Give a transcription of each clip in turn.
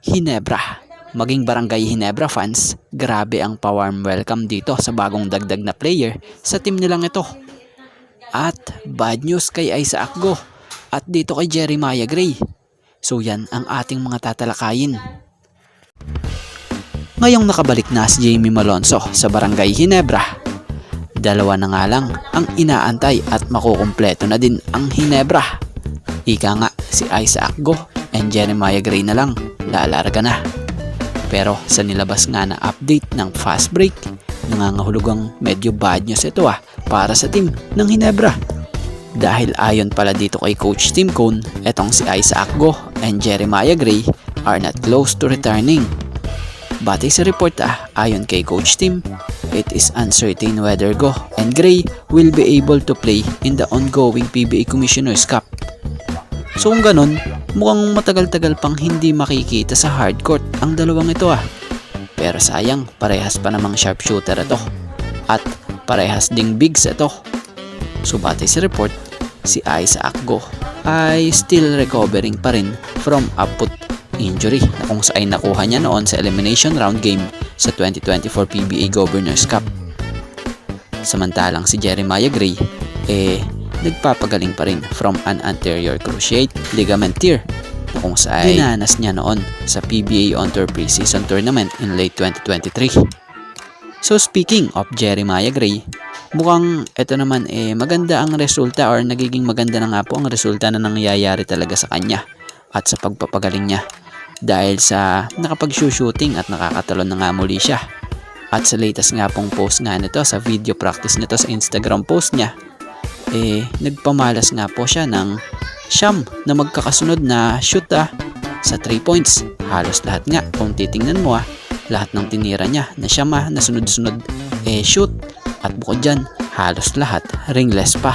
Ginebra. Maging Barangay Ginebra fans, grabe ang pa-warm welcome dito sa bagong dagdag na player sa team nilang ito. At bad news kay Isaac Go at dito kay Jeremiah Gray. So yan ang ating mga tatalakayin. Ngayong nakabalik na si Jamie Malonzo sa Barangay Ginebra, dalawa na nga lang ang inaantay at makukumpleto na din ang Ginebra. Ika nga si Isaac Go and Jeremiah Gray na lang, lalarga na. Pero sa nilabas nga na update ng fast break, nangangahulugang medyo bad news ito para sa team ng Ginebra. Dahil ayon pala dito kay Coach Tim Cone, etong si Isaac Go and Jeremiah Gray are not close to returning. Batay sa report ayon kay Coach Tim, it is uncertain whether Go and Gray will be able to play in the ongoing PBA Commissioner's Cup. So kung ganun, mukhang matagal-tagal pang hindi makikita sa hardcourt ang dalawang ito Pero sayang, parehas pa namang sharpshooter ito. At parehas ding bigs ito. So batay sa report, si Isaac Go ay still recovering pa rin from a foot injury na kung saan nakuha niya noon sa elimination round game sa 2024 PBA Governors Cup. Samantalang si Jeremiah Gray nagpapagaling pa rin from an anterior cruciate ligament tear na kung saan dinanas niya noon sa PBA On Tour Preseason Tournament in late 2023. So speaking of Jeremiah Gray, mukhang ito naman maganda ang resulta or nagiging maganda na nga po ang resulta na nangyayari talaga sa kanya at sa pagpapagaling niya dahil sa nakapag-shooting at nakakatalon na nga muli siya. At sa latest nga pong post nga nito sa video practice nito sa Instagram post niya, nagpamalas nga po siya ng siyam na magkakasunod na shoot sa 3 points. Halos lahat nga kung titingnan mo lahat ng tinira niya na siyam na sunod-sunod shoot, at bukod dyan halos lahat ringless pa.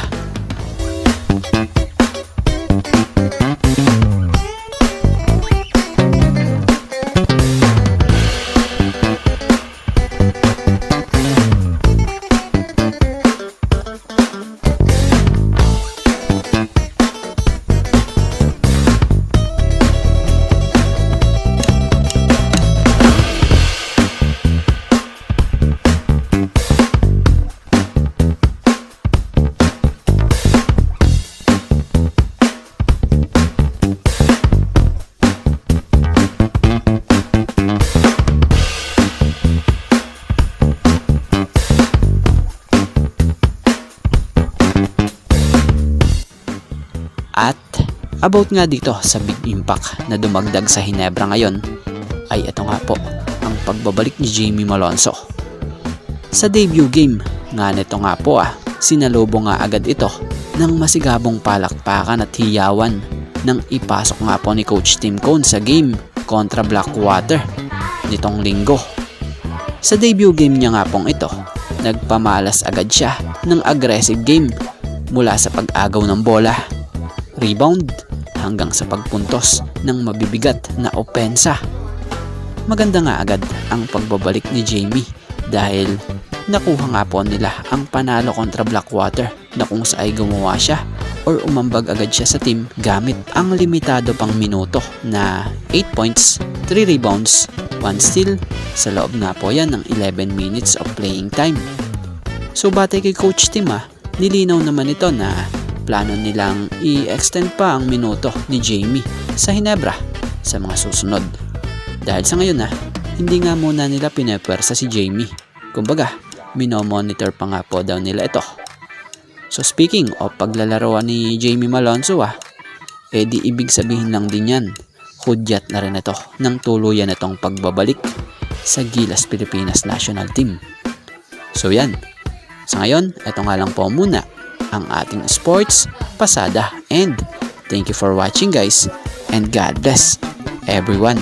At about nga dito sa big impact na dumagdag sa Ginebra ngayon, ay ito nga po ang pagbabalik ni Jamie Malonzo. Sa debut game nga nito nga po sinalubong nga agad ito ng masigabong palakpakan at hiyawan nang ipasok nga po ni Coach Tim Cone sa game kontra Blackwater nitong linggo. Sa debut game niya nga pong ito, nagpamalas agad siya ng aggressive game mula sa pag-agaw ng bola, rebound, hanggang sa pagpuntos ng mabibigat na opensa. Maganda nga agad ang pagbabalik ni Jamie dahil nakuha nga po nila ang panalo kontra Blackwater na kung saan gumawa siya or umambag agad siya sa team gamit ang limitado pang minuto na 8 points, 3 rebounds, 1 steal sa loob nga po yan ng 11 minutes of playing time. So batay kay Coach Tim nilinaw naman ito na plano nilang i-extend pa ang minuto ni Jamie sa Ginebra sa mga susunod. Dahil sa ngayon hindi nga muna nila pinepwersa si Jamie. Kumbaga, minomonitor pa nga po daw nila ito. So speaking of paglalaroan ni Jamie Malonzo di ibig sabihin lang din yan, hudyat na rin ito ng tuluyan itong pagbabalik sa Gilas Pilipinas National Team. So yan, sa ngayon, ito nga lang po muna ang ating sports pasada, and thank you for watching guys, and God bless everyone.